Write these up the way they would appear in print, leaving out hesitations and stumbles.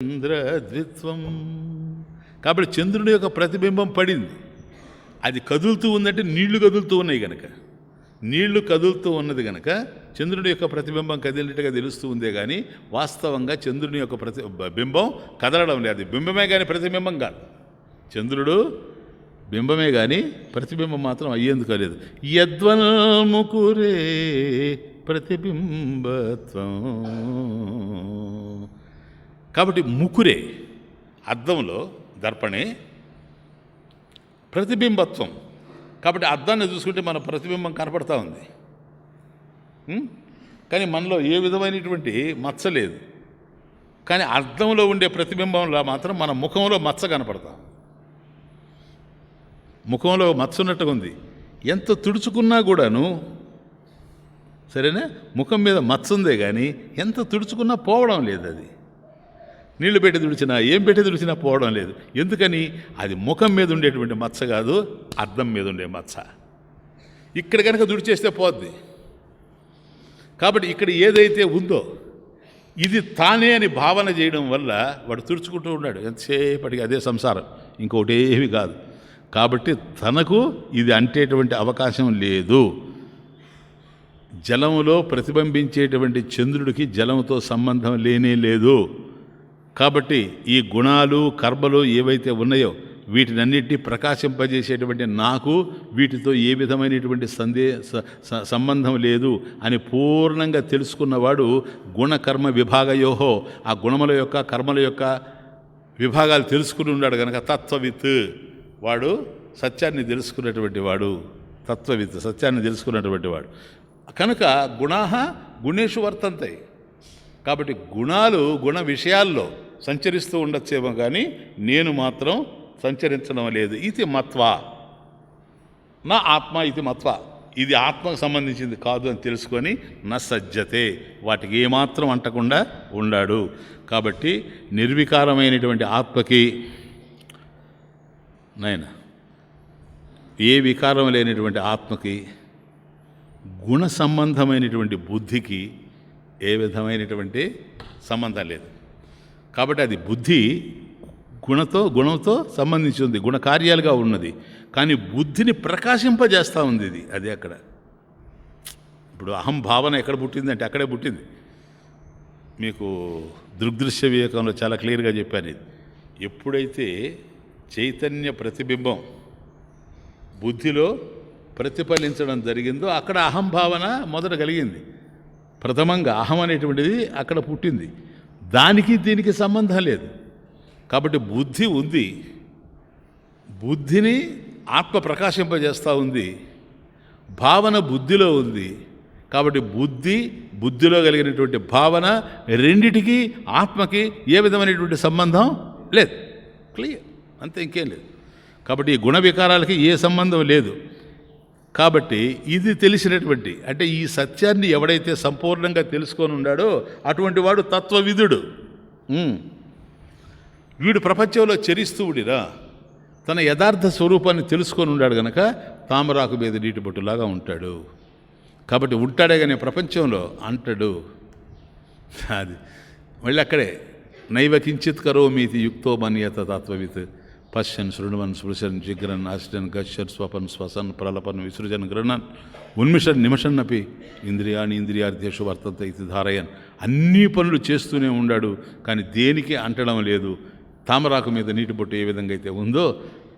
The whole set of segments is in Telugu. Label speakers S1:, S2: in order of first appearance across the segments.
S1: చంద్రద్విత్వం. కాబట్టి చంద్రుడి యొక్క ప్రతిబింబం పడింది. అది కదులుతూ ఉందంటే నీళ్లు కదులుతూ ఉన్నాయి కనుక, నీళ్లు కదులుతూ ఉన్నది కనుక చంద్రుడి యొక్క ప్రతిబింబం కదిలినట్టుగా తెలుస్తూ ఉందే కానీ వాస్తవంగా చంద్రుని యొక్క బింబం కదలడం లేదు. బింబమే కానీ ప్రతిబింబం కాదు. చంద్రుడు బింబమే కానీ ప్రతిబింబం మాత్రం అయ్యేందుకు లేదు. యద్వన్ముకురే ప్రతిబింబత్వం. కాబట్టి ముకురే అద్దంలో దర్పణే ప్రతిబింబత్వం. కాబట్టి అద్దాన్ని చూసుకుంటే మన ప్రతిబింబం కనపడతా ఉంది, కానీ మనలో ఏ విధమైనటువంటి మచ్చ లేదు. కానీ అద్దంలో ఉండే ప్రతిబింబంలో మాత్రం మన ముఖంలో మచ్చ కనపడతాం. ముఖంలో మచ్చ ఉన్నట్టుగా ఉంది. ఎంత తుడుచుకున్నా కూడాను సరేనా, ముఖం మీద మచ్చ ఉందే కానీ ఎంత తుడుచుకున్నా పోవడం లేదు. అది నీళ్లు పెట్టి తుడిచినా ఏం పెట్టి తుడిచినా పోవడం లేదు. ఎందుకని? అది ముఖం మీద ఉండేటువంటి మచ్చ కాదు, అద్దం మీద ఉండే మచ్చ. ఇక్కడ కనుక తుడిచేస్తే పోద్ది. కాబట్టి ఇక్కడ ఏదైతే ఉందో ఇది తానే అని భావన చేయడం వల్ల వాడు తుడుచుకుంటూ ఉన్నాడు ఎంతసేపటికి. అదే సంసారం, ఇంకొకటి ఏమీ కాదు. కాబట్టి తనకు ఇది అంటేటువంటి అవకాశం లేదు. జలములో ప్రతిబింబించేటువంటి చంద్రుడికి జలముతో సంబంధం లేనే లేదు. కాబట్టి ఈ గుణాలు కర్మలు ఏవైతే ఉన్నాయో వీటినన్నిటినీ ప్రకాశింపజేసేటువంటి నాకు వీటితో ఏ విధమైనటువంటి సంబంధం లేదు అని పూర్ణంగా తెలుసుకున్నవాడు గుణకర్మ విభాగయోహో, ఆ గుణముల యొక్క కర్మల యొక్క విభాగాలు తెలుసుకుని ఉన్నాడు కనుక తత్వవిత్, వాడు సత్యాన్ని తెలుసుకున్నటువంటి వాడు. తత్వవిత్ సత్యాన్ని తెలుసుకున్నటువంటి వాడు కనుక గుణాహ గుణేషు వర్తంతాయి. కాబట్టి గుణాలు గుణ విషయాల్లో సంచరిస్తూ ఉండొచ్చేమో కానీ నేను మాత్రం సంచరించడం లేదు. ఇది మత్వ నా ఆత్మ, ఇది మత్వ, ఇది ఆత్మకు సంబంధించింది కాదు అని తెలుసుకొని నా సజ్జతే, వాటికి ఏమాత్రం అంటకుండా ఉండాడు. కాబట్టి నిర్వికారమైనటువంటి ఆత్మకి నాయన ఏ వికారం లేనటువంటి ఆత్మకి గుణ సంబంధమైనటువంటి బుద్ధికి ఏ విధమైనటువంటి సంబంధం లేదు. కాబట్టి అది బుద్ధి గుణంతో సంబంధించి ఉంది, గుణకార్యాలుగా ఉన్నది. కానీ బుద్ధిని ప్రకాశింపజేస్తూ ఉంది ఇది. అదే అక్కడ ఇప్పుడు అహం భావన ఎక్కడ పుట్టిందంటే అక్కడే పుట్టింది. మీకు దృగ్దృశ్య వివేకంలో చాలా క్లియర్గా చెప్పాను. ఇది ఎప్పుడైతే చైతన్య ప్రతిబింబం బుద్ధిలో ప్రతిఫలించడం జరిగిందో అక్కడ అహంభావన మొదట కలిగింది. ప్రథమంగా అహం అనేటువంటిది అక్కడ పుట్టింది. దానికి దీనికి సంబంధం లేదు. కాబట్టి బుద్ధి ఉంది, బుద్ధిని ఆత్మ ప్రకాశింపజేస్తూ ఉంది. భావన బుద్ధిలో ఉంది. కాబట్టి బుద్ధిలో కలిగినటువంటి భావన రెండిటికి ఆత్మకి ఏ విధమైనటువంటి సంబంధం లేదు. క్లియర్, అంతే, ఇంకేం లేదు. కాబట్టి ఈ గుణ వికారాలకి ఏ సంబంధం లేదు. కాబట్టి ఇది తెలిసినటువంటి అంటే ఈ సత్యాన్ని ఎవడైతే సంపూర్ణంగా తెలుసుకొని ఉన్నాడో అటువంటి వాడు తత్వవిధుడు. వీడు ప్రపంచంలో చరిస్తూ ఉండిరా తన యథార్థ స్వరూపాన్ని తెలుసుకొని ఉన్నాడు కనుక తామరాకు మీద నీటి బొట్టులాగా ఉంటాడు. కాబట్టి ఉంటాడే కానీ ప్రపంచంలో అంటాడు. అది మళ్ళీ అక్కడే నైవ కించిత్ కరోమీతి యుక్తో మన్యత తత్వవిత్ పశ్యన్ శృణవన్ స్పృశన్ జిగ్రన్ ఆశ్రన్ గచ్చన్ స్వపన్ శ్వసన్ ప్రలపన్ విసృజన్ గృణన్ ఉన్మిషన్ నిమిషన్నపి ఇంద్రియాణి ఇంద్రియార్థేషు వర్తంత ఇది ధారయన్. అన్ని పనులు చేస్తూనే ఉన్నాడు కానీ దేనికి అంటడం లేదు. తామరాకు మీద నీటి బొట్టు ఏ విధంగా అయితే ఉందో,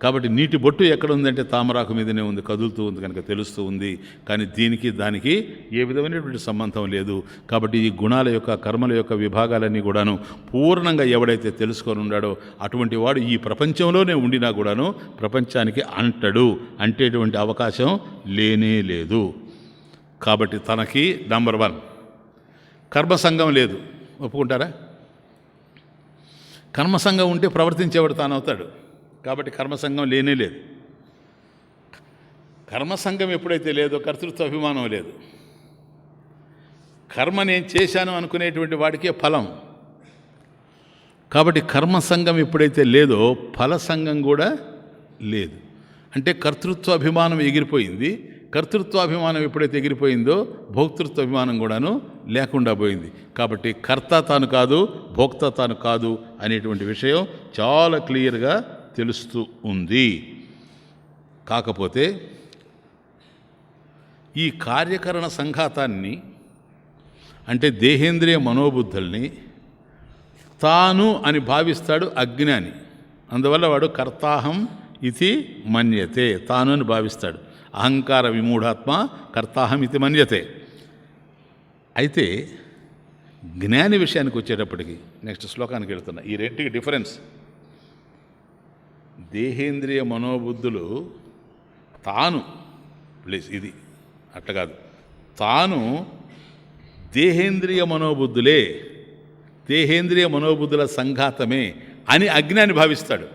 S1: కాబట్టి నీటి బొట్టు ఎక్కడ ఉందంటే తామరాకు మీదనే ఉంది, కదులుతూ ఉంది కనుక తెలుస్తూ ఉంది. కానీ దీనికి దానికి ఏ విధమైనటువంటి సంబంధం లేదు. కాబట్టి ఈ గుణాల యొక్క కర్మల యొక్క విభాగాలన్నీ కూడాను పూర్ణంగా ఎవడైతే తెలుసుకొని ఉన్నాడో అటువంటి వాడు ఈ ప్రపంచంలోనే ఉండినా కూడాను ప్రపంచానికి అంటేటువంటి అవకాశం లేనే లేదు. కాబట్టి తనకి నంబర్ 1 కర్మసంగం లేదు. ఒప్పుకుంటారా? కర్మసంగం ఉంటే ప్రవర్తించేవాడు తానవుతాడు. కాబట్టి కర్మసంగం లేనే లేదు. కర్మసంగం ఎప్పుడైతే లేదో కర్తృత్వ అభిమానం లేదు. కర్మ నేను చేశాను అనుకునేటువంటి వాడికే ఫలం. కాబట్టి కర్మసంగం ఎప్పుడైతే లేదో ఫలసంగం కూడా లేదు. అంటే కర్తృత్వ అభిమానం ఎగిరిపోయింది. కర్తృత్వాభిమానం ఎప్పుడైతే ఎగిరిపోయిందో భోక్తృత్వ అభిమానం కూడాను లేకుండా పోయింది. కాబట్టి కర్త తాను కాదు, భోక్త తాను కాదు అనేటువంటి విషయం చాలా క్లియర్గా తెలుస్తూ ఉంది. కాకపోతే ఈ కార్యకరణ సంఘాతాన్ని అంటే దేహేంద్రియ మనోబుద్ధుల్ని తాను అని భావిస్తాడు అజ్ఞాని. అందువల్ల వాడు కర్తాహం ఇది మన్యతే, తాను అని భావిస్తాడు. అహంకార విమూఢాత్మ కర్తాహం ఇది మన్యతే. అయితే జ్ఞాని విషయానికి వచ్చేటప్పటికి నెక్స్ట్ శ్లోకానికి వెళ్తున్నా. ఈ రెంటికి డిఫరెన్స్. దేహేంద్రియ మనోబుద్ధులు తాను ప్లీజ్ ఇది అట్లా కాదు, తాను దేహేంద్రియ మనోబుద్ధులే, దేహేంద్రియ మనోబుద్ధుల సంఘాతమే అని అజ్ఞాని భావిస్తాడు.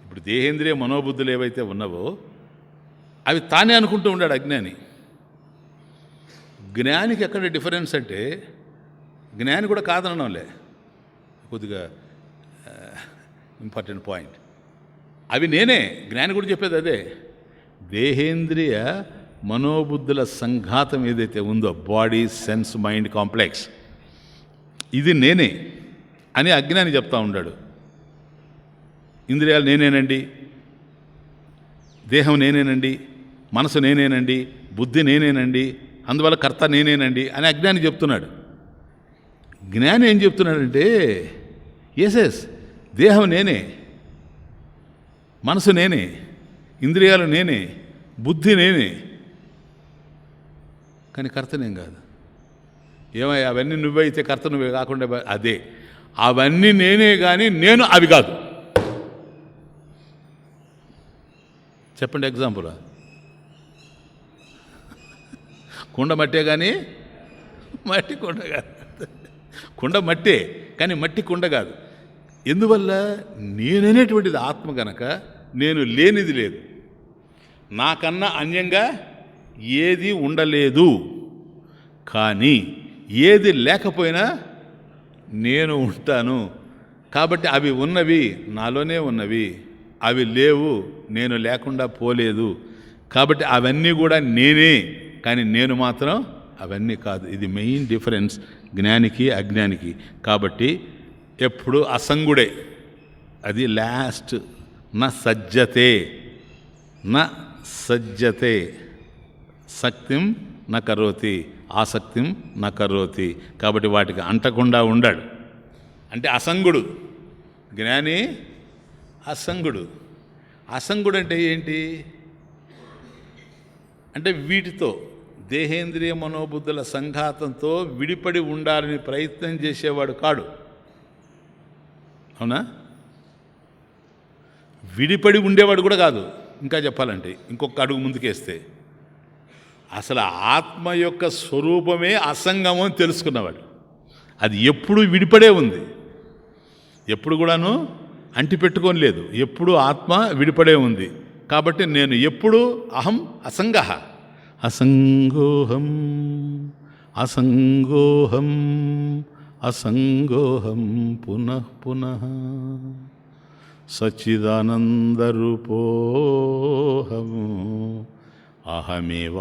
S1: ఇప్పుడు దేహేంద్రియ మనోబుద్ధులు ఏవైతే ఉన్నావో అవి తానే అనుకుంటూ ఉన్నాడు అజ్ఞాని. జ్ఞానికి ఎక్కడ డిఫరెన్స్ అంటే, జ్ఞాని కూడా కాదనడంలే, కొద్దిగా ఇంపార్టెంట్ పాయింట్. అవి నేనే, జ్ఞాని కూడా చెప్పేది అదే. దేహేంద్రియ మనోబుద్ధుల సంఘాతం ఏదైతే ఉందో, బాడీ సెన్స్ మైండ్ కాంప్లెక్స్, ఇది నేనే అని అజ్ఞాని చెప్తా ఉన్నాడు. ఇంద్రియాలు నేనేనండి, దేహం నేనేనండి, మనసు నేనేనండి, బుద్ధి నేనేనండి, అందువల్ల కర్త నేనేనండి అని అజ్ఞాని చెప్తున్నాడు. జ్ఞాని ఏం చెప్తున్నాడంటే, ఎస్ దేహం నేనే, మనసు నేనే, ఇంద్రియాలు నేనే, బుద్ధి నేనే, కానీ కర్తనేం కాదు. ఏమయ్యా అవన్నీ నువ్వైతే కర్త నువ్వే కాకుండా అదే, అవన్నీ నేనే కానీ నేను అవి కాదు. చెప్పండి ఎగ్జాంపుల్. కుండ మట్టే కానీ మట్టి కుండ కాదు, కుండ మట్టే కానీ మట్టి కుండ కాదు. ఎందువల్ల? నేననేటువంటిది ఆత్మ కనుక నేను లేనిది లేదు, నాకన్నా అన్యంగా ఏది ఉండలేదు. కానీ ఏది లేకపోయినా నేను ఉంటాను. కాబట్టి అవి ఉన్నవి నాలోనే ఉన్నవి, అవి లేవు నేను లేకుండా పోలేదు. కాబట్టి అవన్నీ కూడా నేనే, కానీ నేను మాత్రం అవన్నీ కాదు. ఇది మెయిన్ డిఫరెన్స్ జ్ఞానికి అజ్ఞానికి. కాబట్టి ఎప్పుడు అసంగుడే, అది లాస్ట్. న సజ్జతే, న సజ్జతే, శక్తిం న కరోతి, ఆసక్తిం న కరోతి. కాబట్టి వాటికి అంటకుండా ఉండాడు. అంటే అసంగుడు. జ్ఞాని అసంగుడు. అసంగుడు అంటే ఏంటి అంటే వీటితో దేహేంద్రియ మనోబుద్ధుల సంఘాతంతో విడిపడి ఉండాలని ప్రయత్నం చేసేవాడు కాడు. అవునా? విడిపడి ఉండేవాడు కూడా కాదు. ఇంకా చెప్పాలంటే ఇంకొక అడుగు ముందుకేస్తే, అసలు ఆత్మ యొక్క స్వరూపమే అసంగమం అని తెలుసుకున్నవాడు. అది ఎప్పుడు విడిపడే ఉంది, ఎప్పుడు కూడాను అంటిపెట్టుకొని లేదు, ఎప్పుడు ఆత్మ విడిపడే ఉంది. కాబట్టి నేను ఎప్పుడు అహం అసంగః, అసంగోహం అసంగోహం అసంగోహం పునః పునః సచ్చిదానందరూపోహం అహమేవాహమవ్యయః.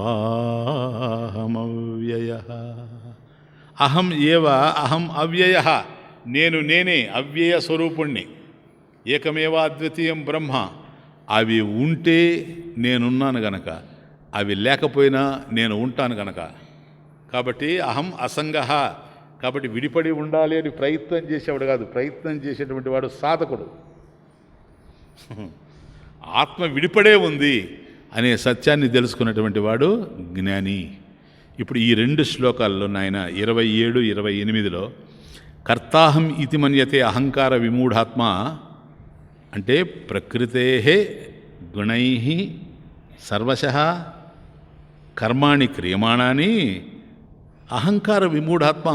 S1: అహం ఏవ అహం అవ్యయః, నేను నేనే అవ్యయ స్వరూపుణ్ణి. ఏకమేవా అద్వితీయం బ్రహ్మ. అవి ఉంటే నేనున్నాను గనక, అవి లేకపోయినా నేను ఉంటాను గనక. కాబట్టి అహం అసంగః. కాబట్టి విడిపడి ఉండాలి అని ప్రయత్నం చేసేవాడు కాదు, ప్రయత్నం చేసేటువంటి వాడు సాధకుడు. ఆత్మ విడిపడే ఉంది అనే సత్యాన్ని తెలుసుకున్నటువంటి వాడు జ్ఞాని. ఇప్పుడు ఈ రెండు శ్లోకాల్లో నాయన 27, 28లో కర్తాహం ఇతి మన్యతే అహంకార విమూఢాత్మ అంటే ప్రకృతే గుణై సర్వశః కర్మాణి క్రియమాణాని అహంకార విమూఢాత్మ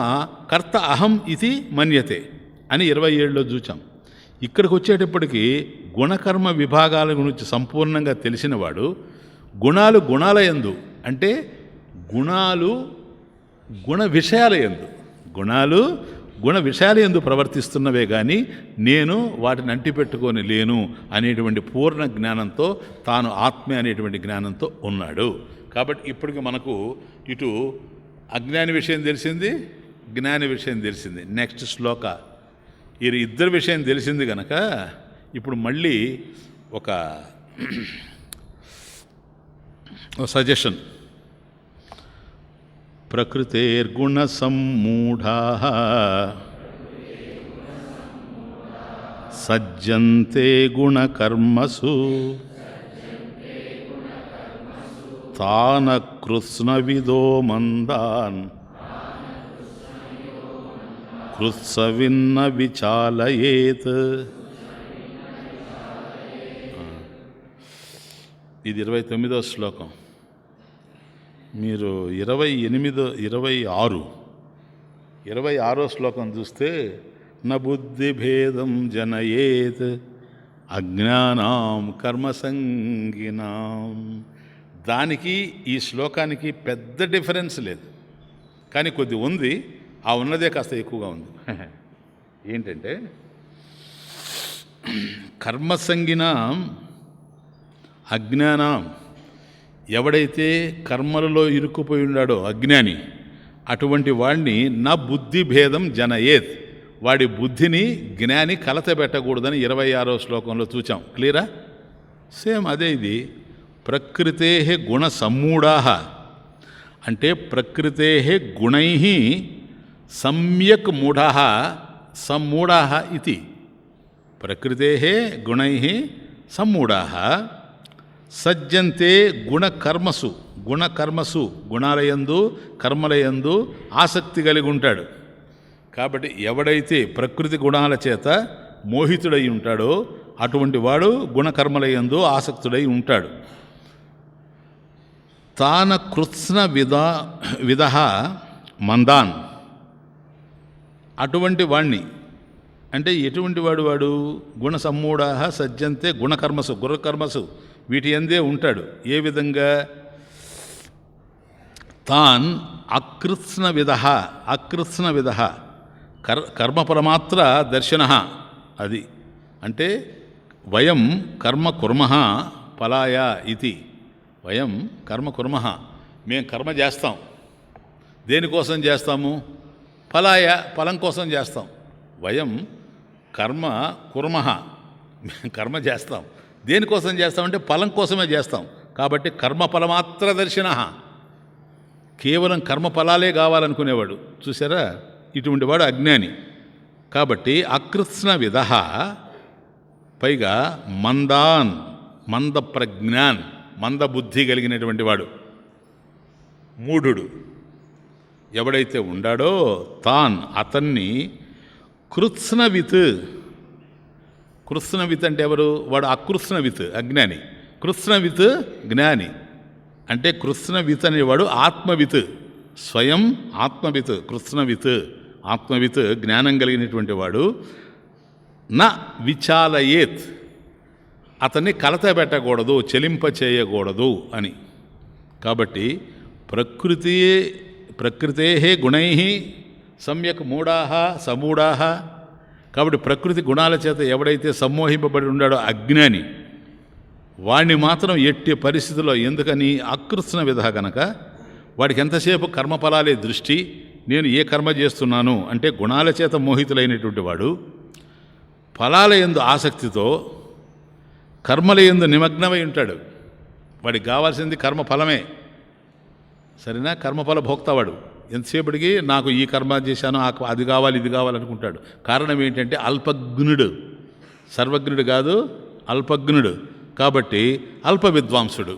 S1: కర్త అహం ఇది మన్యతే అని 27లో చూచాం. ఇక్కడికి వచ్చేటప్పటికి గుణకర్మ విభాగాల గురించి సంపూర్ణంగా తెలిసినవాడు గుణాలు గుణాల యందు అంటే గుణాలు గుణ విషయాల యందు, గుణాలు గుణ విషయాల యందు ప్రవర్తిస్తున్నవే కానీ నేను వాటిని అంటిపెట్టుకొని లేను అనేటువంటి పూర్ణ జ్ఞానంతో తాను ఆత్మే అనేటువంటి జ్ఞానంతో ఉన్నాడు. కాబట్టి ఇప్పటికి మనకు ఇటు అజ్ఞాని విషయం తెలిసింది, జ్ఞాని విషయం తెలిసింది. నెక్స్ట్ శ్లోక ఈ ఇద్దరి విషయం తెలిసింది కనుక ఇప్పుడు మళ్ళీ ఒక సజెషన్. ప్రకృతేర్గుణ సమ్మూఢా సజ్జంతే గుణకర్మసు తాన కృత్స్నవిదో మందాన్ కృత్సవిన్న విచాలయేత్. ఇది 29వ శ్లోకం. మీరు 26వ శ్లోకం చూస్తే న బుద్ధిభేదం జనయేత్ అజ్ఞానాం కర్మసంగినాం. దానికి ఈ శ్లోకానికి పెద్ద డిఫరెన్స్ లేదు, కానీ కొద్ది ఉంది. ఆ ఉన్నదే కాస్త ఎక్కువగా ఉంది. ఏంటంటే కర్మసంగినాం అజ్ఞానం. ఎవడైతే కర్మలలో ఇరుక్కుపోయి ఉన్నాడో అజ్ఞాని, అటువంటి వాడిని నా బుద్ధి భేదం జనయేత్, వాడి బుద్ధిని జ్ఞాని కలతబెట్టకూడదని 26వ శ్లోకంలో చూచాం. క్లియరా? సేమ్ అదే ఇది. ప్రకృతే గుణ సమ్మూఢా అంటే ప్రకృతే గుణై సమ్యక్ మూఢా సమ్మూఢా ఇది. ప్రకృతే గుణై సమ్మూఢా సజ్జంతే గుణకర్మసు. గుణాలయందు కర్మలయందు ఆసక్తి కలిగి ఉంటాడు. కాబట్టి ఎవడైతే ప్రకృతి గుణాల చేత మోహితుడై ఉంటాడో అటువంటి వాడు గుణకర్మలయందు ఆసక్తుడై ఉంటాడు. తాన కృత్స్న విధ మందాన్. అటువంటి వాణ్ణి అంటే ఎటువంటి వాడు గుణ సమ్మూఢా సజ్జంతే గుణకర్మసు వీటి అందే ఉంటాడు. ఏ విధంగా? తాన్ అకృత్స్న విధ కర్మపరమాత్ర దర్శన. అది అంటే వయం కర్మ కుర్మః ఫలాయ ఇది. వయం కర్మ కుర్మః, మేము కర్మ చేస్తాం. దేనికోసం చేస్తాము? ఫలం కోసం చేస్తాం. వయం కర్మ కుర్మః, కర్మ చేస్తాం. దేనికోసం చేస్తామంటే ఫలం కోసమే చేస్తాం. కాబట్టి కర్మఫలమాత్ర దర్శన, కేవలం కర్మఫలాలే కావాలనుకునేవాడు. చూసారా? ఇటువంటి వాడు అజ్ఞాని. కాబట్టి అకృత్స్న విధ, పైగా మంద ప్రజ్ఞాన్, మంద బుద్ధి కలిగినటువంటి వాడు, మూఢుడు ఎవడైతే ఉండాడో అతన్ని కృత్స్నవిత్ అంటే ఎవరు? వాడు అకృత్స్నవిత్ అజ్ఞాని, కృత్స్నవిత్ జ్ఞాని. అంటే కృత్స్నవిత్ అనేవాడు ఆత్మవిత్, స్వయం ఆత్మవిత్. ఆత్మవిత్ జ్ఞానం కలిగినటువంటి వాడు నా విచాలయేత్, అతన్ని కలతబెట్టకూడదు, చెలింపచేయకూడదు అని. కాబట్టి ప్రకృతే గుణై సమ్యక్ సమూఢా. కాబట్టి ప్రకృతి గుణాల చేత ఎవడైతే సమ్మోహింపబడి ఉన్నాడో అజ్ఞాని, వాడిని మాత్రం ఎట్టి పరిస్థితుల్లో, ఎందుకని? అకృత్స్న విధ కనుక వాడికి ఎంతసేపు కర్మఫలాలే దృష్టి. నేను ఏ కర్మ చేస్తున్నాను అంటే గుణాల చేత మోహితులైనటువంటి వాడు ఫలాల యందు ఆసక్తితో కర్మల యందు నిమగ్నమై ఉంటాడు. వాడికి కావాల్సింది కర్మఫలమే. సరేనా? కర్మఫల భోక్తవాడు. ఎంతసేపటికి నాకు ఈ కర్మ చేశాను, అది కావాలి ఇది కావాలనుకుంటాడు. కారణం ఏంటంటే అల్పజ్ఞుడు, సర్వజ్ఞుడు కాదు, అల్పజ్ఞుడు. కాబట్టి అల్ప విద్వాంసుడు.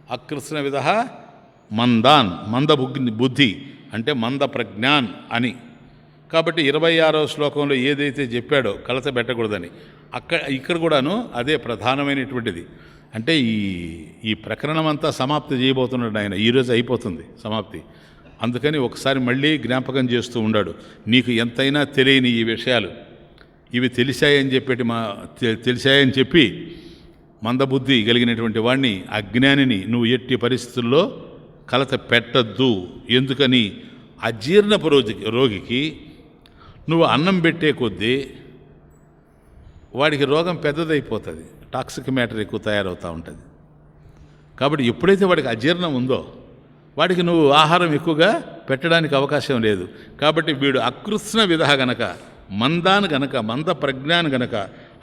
S1: అకృత్స్న విధ మంద బుద్ధి అంటే మంద ప్రజ్ఞాన్ అని. కాబట్టి 26వ శ్లోకంలో ఏదైతే చెప్పాడో కలత పెట్టకూడదని, ఇక్కడ కూడాను అదే ప్రధానమైనటువంటిది. అంటే ఈ ప్రకరణం అంతా సమాప్తి చేయబోతున్నాడు ఆయన. ఈరోజు అయిపోతుంది సమాప్తి. అందుకని ఒకసారి మళ్ళీ జ్ఞాపకం చేస్తూ ఉన్నాడు. నీకు ఎంతైనా తెలియని ఈ విషయాలు, ఇవి తెలిసాయని చెప్పి మందబుద్ధి కలిగినటువంటి వాడిని, అజ్ఞానిని నువ్వు ఎట్టి పరిస్థితుల్లో కలత పెట్టద్దు. ఎందుకని? అజీర్ణపు రోగికి నువ్వు అన్నం పెట్టే కొద్దీ వాడికి రోగం పెద్దదైపోతుంది, టాక్సిక్ మ్యాటర్ ఎక్కువ తయారవుతూ ఉంటుంది. కాబట్టి ఎప్పుడైతే వాడికి అజీర్ణం ఉందో వాడికి నువ్వు ఆహారం ఎక్కువగా పెట్టడానికి అవకాశం లేదు. కాబట్టి వీడు అకృత్స్న విధ గనక, మందాను గనక, మంద ప్రజ్ఞానం గనక,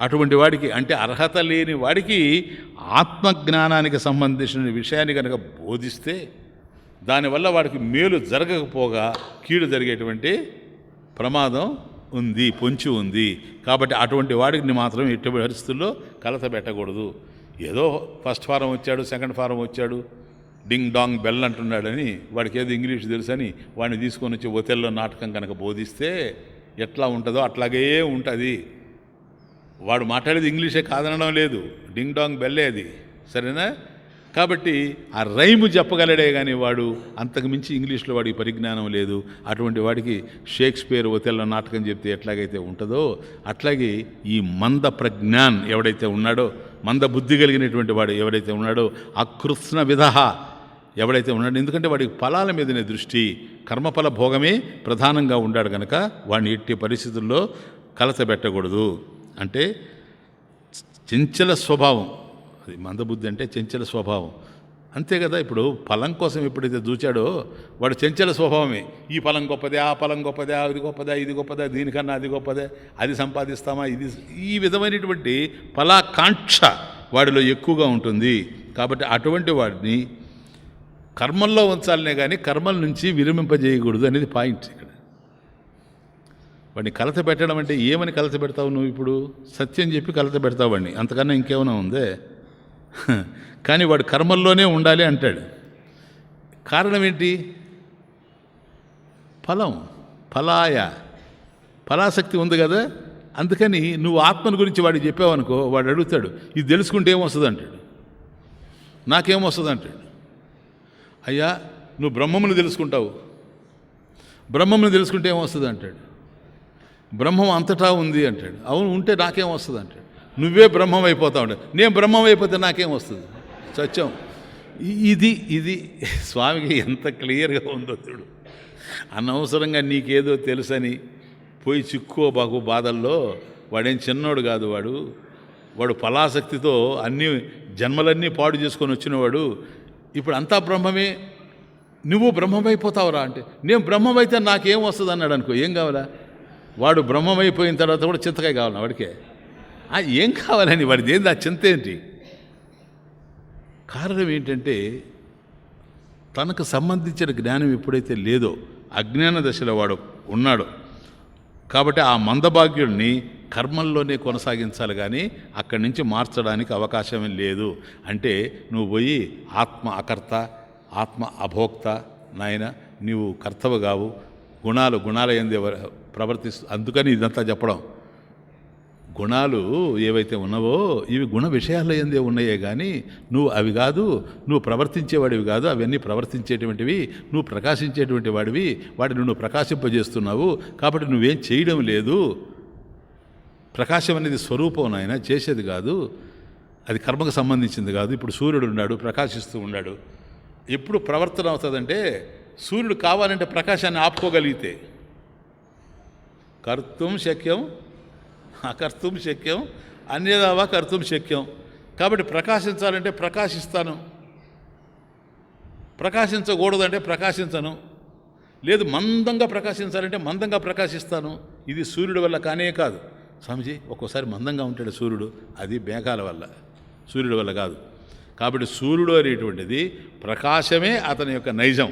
S1: అటువంటి వాడికి అంటే అర్హత లేని వాడికి ఆత్మజ్ఞానానికి సంబంధించిన విషయాన్ని కనుక బోధిస్తే దానివల్ల వాడికి మేలు జరగకపోగా కీడు జరిగేటువంటి ప్రమాదం ఉంది, పొంచి ఉంది. కాబట్టి అటువంటి వాడికి మాత్రం ఎట్టి పరిస్థితుల్లో కలత పెట్టకూడదు. ఏదో ఫస్ట్ ఫారం వచ్చాడు, సెకండ్ ఫారం వచ్చాడు, డింగ్ డాంగ్ బెల్ అంటున్నాడని వాడికి ఏదో ఇంగ్లీష్ తెలుసని వాడిని తీసుకొని వచ్చి ఒతెల్లో నాటకం కనుక బోధిస్తే ఎట్లా ఉంటుందో అట్లాగే ఉంటుంది. వాడు మాట్లాడేది ఇంగ్లీషే కాదనడం లేదు, డింగ్ డాంగ్ బెల్లే అది, సరేనా? కాబట్టి ఆ రైము చెప్పగలడే కానీ వాడు అంతకు మించి ఇంగ్లీష్లో వాడికి పరిజ్ఞానం లేదు. అటువంటి వాడికి షేక్స్పియర్ ఒతెల్లో నాటకం చెప్తే ఎట్లాగైతే ఉంటుందో అట్లాగే ఈ మంద ప్రజ్ఞాన్ ఎవడైతే ఉన్నాడో, మంద బుద్ధి కలిగినటువంటి వాడు ఎవరైతే ఉన్నాడో, అకృత్స్న విధ ఎవడైతే ఉన్నాడో, ఎందుకంటే వాడికి ఫలాల మీదనే దృష్టి, కర్మఫల భోగమే ప్రధానంగా ఉన్నాడు కనుక వాడిని ఎట్టి పరిస్థితుల్లో కలతబెట్టకూడదు. అంటే చంచల స్వభావం, అది మందబుద్ధి అంటే చంచల స్వభావం, అంతే కదా. ఇప్పుడు ఫలం కోసం ఎప్పుడైతే చూచాడో వాడు చంచల స్వభావమే. ఈ ఫలం గొప్పదే, ఆ ఫలం గొప్పదే, అది గొప్పదా, ఇది గొప్పదా, దీనికన్నా అది గొప్పదే, అది సంపాదిస్తామా, ఇది, ఈ విధమైనటువంటి ఫలాకాంక్ష వాడిలో ఎక్కువగా ఉంటుంది. కాబట్టి అటువంటి వాడిని కర్మల్లో ఉంచాలనే కానీ కర్మల నుంచి విరమింపజేయకూడదు అనేది పాయింట్ ఇక్కడ. వాడిని కలత పెట్టడం అంటే ఏమని కలత పెడతావు నువ్వు? ఇప్పుడు సత్యం చెప్పి కలత పెడతావు వాడిని, అంతకన్నా ఇంకేమైనా ఉందే? కానీ వాడు కర్మల్లోనే ఉండాలి అంటాడు. కారణం ఏంటి? ఫలం, ఫలాసక్తి ఉంది కదా. అందుకని నువ్వు ఆత్మను గురించి వాడికి చెప్పావనుకో, వాడు అడుగుతాడు ఇది తెలుసుకుంటే ఏమొస్తుంది అంటాడు, నాకేమొస్తుంది అంటాడు. అయ్యా నువ్వు బ్రహ్మమును తెలుసుకుంటావు, బ్రహ్మమును తెలుసుకుంటే ఏమొస్తుంది అంటాడు. బ్రహ్మం అంతటా ఉంది అంటాడు. అవును, ఉంటే నాకేం వస్తుంది అంటాడు. నువ్వే బ్రహ్మం అయిపోతావు అంటాడు. నేను బ్రహ్మం అయిపోతే నాకేం వస్తుంది? సత్యం. ఇది స్వామికి ఎంత క్లియర్గా ఉందో చూడు. అనవసరంగా నీకేదో తెలుసని పోయి చిక్కుకోబాకు బాధల్లో. వాడేం చిన్నోడు కాదు, వాడు ఫలాసక్తితో అన్ని జన్మలన్నీ పాడు చేసుకొని వచ్చినవాడు. ఇప్పుడు అంతా బ్రహ్మమే, నువ్వు బ్రహ్మమైపోతావురా అంటే, నేను బ్రహ్మమైతే నాకేం వస్తుంది అన్నాడు అనుకో, ఏం కావాలా? వాడు బ్రహ్మమైపోయిన తర్వాత కూడా చింతకాయ కావాలి వాడికే. ఏం కావాలని వాడిది ఏంది ఆ చింత ఏంటి? కారణం ఏంటంటే తనకు సంబంధించిన జ్ఞానం ఎప్పుడైతే లేదో, అజ్ఞాన దశలో వాడు ఉన్నాడో, కాబట్టి ఆ మందభాగ్యుడిని కర్మల్లోనే కొనసాగించాలి కానీ అక్కడి నుంచి మార్చడానికి అవకాశమే లేదు. అంటే నువ్వు పోయి ఆత్మ అకర్త, ఆత్మ అభోక్త, నాయన నీవు కర్తవ కావు, గుణాల ఎందే ప్రవర్తిస్తూ, అందుకని ఇదంతా చెప్పడం. గుణాలు ఏవైతే ఉన్నావో ఇవి గుణ విషయాల్లో ఎందే ఉన్నాయే కానీ నువ్వు అవి కాదు, నువ్వు ప్రవర్తించేవాడివి కాదు, అవన్నీ ప్రవర్తించేటువంటివి, నువ్వు ప్రకాశించేటువంటి వాడివి, వాటిని నువ్వు ప్రకాశింపజేస్తున్నావు. కాబట్టి నువ్వేం చేయడం లేదు. ప్రకాశం అనేది స్వరూపం నాయన, చేసేది కాదు, అది కర్మకు సంబంధించింది కాదు. ఇప్పుడు సూర్యుడు ఉన్నాడు, ప్రకాశిస్తూ ఉన్నాడు. ఎప్పుడు ప్రవర్తన అవుతుందంటే సూర్యుడు కావాలంటే ప్రకాశాన్ని ఆపుకోగలిగితే, కర్తుం శక్యం అకర్తుం శక్యం అన్యదావా కర్తుం శక్యం. కాబట్టి ప్రకాశించాలంటే ప్రకాశిస్తాను, ప్రకాశించకూడదంటే ప్రకాశించను, లేదు మందంగా ప్రకాశించాలంటే మందంగా ప్రకాశిస్తాను. ఇది సూర్యుడి వల్ల కానే కాదు స్వామిజీ. ఒక్కోసారి మందంగా ఉంటాడు సూర్యుడు, అది మేఘాల వల్ల, సూర్యుడి వల్ల కాదు. కాబట్టి సూర్యుడు అనేటువంటిది ప్రకాశమే అతని యొక్క నైజం.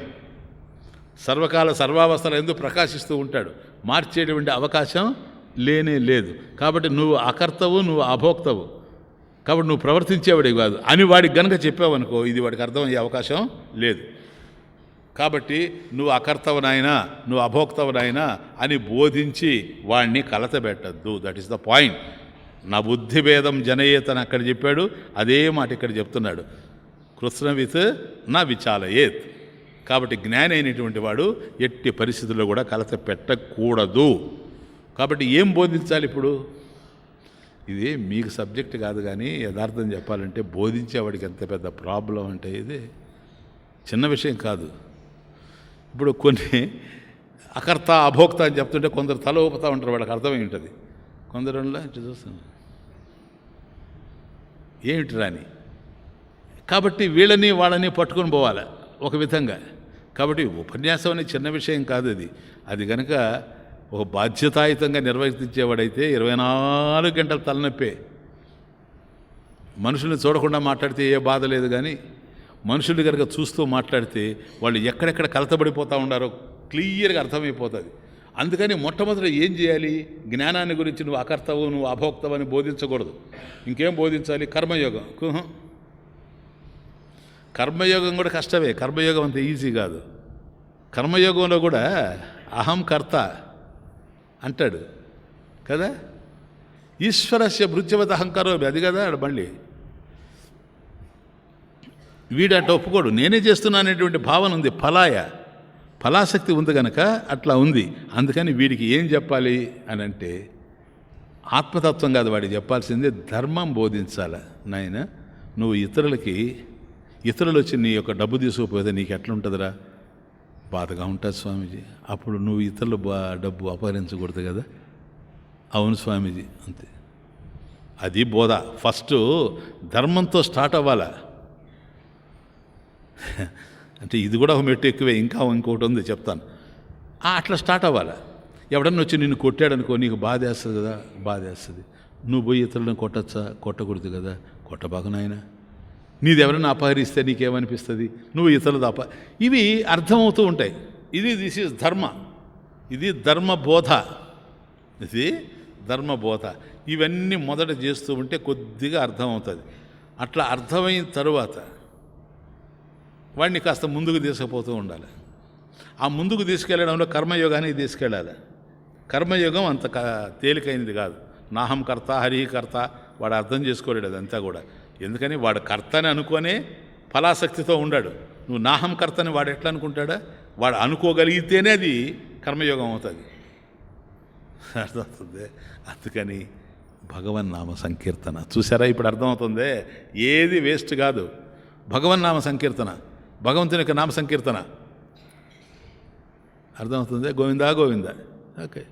S1: సర్వకాల సర్వావస్థలు ఎందుకు ప్రకాశిస్తూ ఉంటాడు, మార్చేటువంటి అవకాశం లేనే లేదు. కాబట్టి నువ్వు అకర్తవు, నువ్వు అభోక్తవు, కాబట్టి నువ్వు ప్రవర్తించేవాడివి కాదు అని వాడికి గనక చెప్పావనుకో, ఇది వాడికి అర్థమయ్యే అవకాశం లేదు. కాబట్టి నువ్వు అకర్తవనాయనా, నువ్వు అభోక్తవనాయనా అని బోధించి వాడిని కలతబెట్టద్దు. That is the point. నా బుద్ధి భేదం జనయేత్ అని అక్కడ చెప్పాడు, అదే మాట ఇక్కడ చెప్తున్నాడు. కృష్ణవిత్ నా విచాలయేత్. కాబట్టి జ్ఞాని అయినటువంటి వాడు ఎట్టి పరిస్థితుల్లో కూడా కలత పెట్టకూడదు. కాబట్టి ఏం బోధించాలి ఇప్పుడు? ఇది మీకు సబ్జెక్ట్ కాదు కానీ యథార్థం చెప్పాలంటే బోధించేవాడికి ఎంత పెద్ద ప్రాబ్లం అంటే ఇది చిన్న విషయం కాదు. ఇప్పుడు కొన్ని అకర్త అభోక్త అని చెప్తుంటే కొందరు తల ఊపుతూ ఉంటారు, వాళ్ళకి అర్థమై ఉంటుంది. కొందరులా ఇటు చూస్తాను ఏమిటి రాని కాబట్టి వీళ్ళని వాళ్ళని పట్టుకొని పోవాలి ఒక విధంగా. కాబట్టి ఉపన్యాసం అనే చిన్న విషయం కాదు అది. అది కనుక ఒక బాధ్యతాయుతంగా నిర్వర్తించేవాడైతే 24 గంటలు తలనొప్పే. మనుషుల్ని చూడకుండా మాట్లాడితే ఏ బాధ లేదు, కానీ మనుషులు కనుక చూస్తూ మాట్లాడితే వాళ్ళు ఎక్కడెక్కడ కలతబడిపోతూ ఉండారో క్లియర్గా అర్థమైపోతుంది. అందుకని మొట్టమొదట ఏం చేయాలి? జ్ఞానాన్ని గురించి నువ్వు అకర్తవు, నువ్వు అభోక్తవు అని బోధించకూడదు. ఇంకేం బోధించాలి? కర్మయోగం. కర్మయోగం కూడా కష్టమే. కర్మయోగం అంత ఈజీ కాదు. కర్మయోగంలో కూడా అహం కర్త అంటాడు కదా. ఈశ్వరస్య భృత్యవత అహంకారం అది కదా. మళ్ళీ వీడట ఒప్పుకోడు, నేనే చేస్తున్నానేటువంటి భావన ఉంది. ఫలాసక్తి ఉంది కనుక అట్లా ఉంది. అందుకని వీడికి ఏం చెప్పాలి అని అంటే ఆత్మతత్వం కాదు, వాడికి చెప్పాల్సిందే ధర్మం బోధించాల. నాయన, నువ్వు ఇతరులు వచ్చి నీ యొక్క డబ్బు తీసుకుపోతే నీకు ఎట్లుంటుందిరా? బాధగా ఉంటుంది స్వామీజీ. అప్పుడు నువ్వు ఇతరుల డబ్బు అపహరించకూడదు కదా. అవును స్వామీజీ, అంతే. అది బోధ. ఫస్ట్ ధర్మంతో స్టార్ట్ అవ్వాలా. అంటే ఇది కూడా ఒక మెట్టు ఎక్కువే, ఇంకోటి ఉంది చెప్తాను. అట్లా స్టార్ట్ అవ్వాలి. ఎవడన్నా వచ్చి నిన్ను కొట్టాడనుకో, నీకు బాధ వేస్తుంది కదా, బాధ వేస్తుంది. నువ్వు పోయి ఇతరులను కొట్టచ్చా? కొట్టకూడదు కదా. కొట్టబాకు నాయన. నీది ఎవరైనా అపహరిస్తే నీకేమనిపిస్తుంది? నువ్వు ఇతరులది ఇవి అర్థమవుతూ ఉంటాయి. దిస్ ఈజ్ ధర్మ. ఇది ధర్మబోధ. ఇది ధర్మబోధ. ఇవన్నీ మొదట చేస్తూ ఉంటే కొద్దిగా అర్థమవుతుంది. అట్లా అర్థమైన తరువాత వాడిని కాస్త ముందుకు తీసుకుపోతూ ఉండాలి. ఆ ముందుకు తీసుకెళ్ళడంలో కర్మయోగానికి తీసుకెళ్ళాలి. కర్మయోగం అంత తేలికైనది కాదు. నాహం కర్త హరికర్త వాడు అర్థం చేసుకోలేడు అదంతా కూడా. ఎందుకని వాడు కర్తని అనుకోనే ఫలాసక్తితో ఉండాడు. నువ్వు నాహం కర్తని వాడు ఎట్లా అనుకుంటాడా? వాడు అనుకోగలిగితేనే అది కర్మయోగం అవుతుంది. అర్థమవుతుంది. అందుకని భగవన్నామ సంకీర్తన చూసారా? ఇప్పుడు అర్థమవుతుంది. ఏది వేస్ట్ కాదు. భగవన్నామ సంకీర్తన, భగవంతుని యొక్క నామ సంకీర్తన. అర్థమవుతుంది. గోవిందా గోవిందా. ఓకే.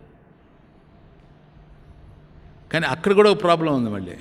S1: కానీ అక్కడ కూడా ఒక ప్రాబ్లం ఉంది మళ్ళీ.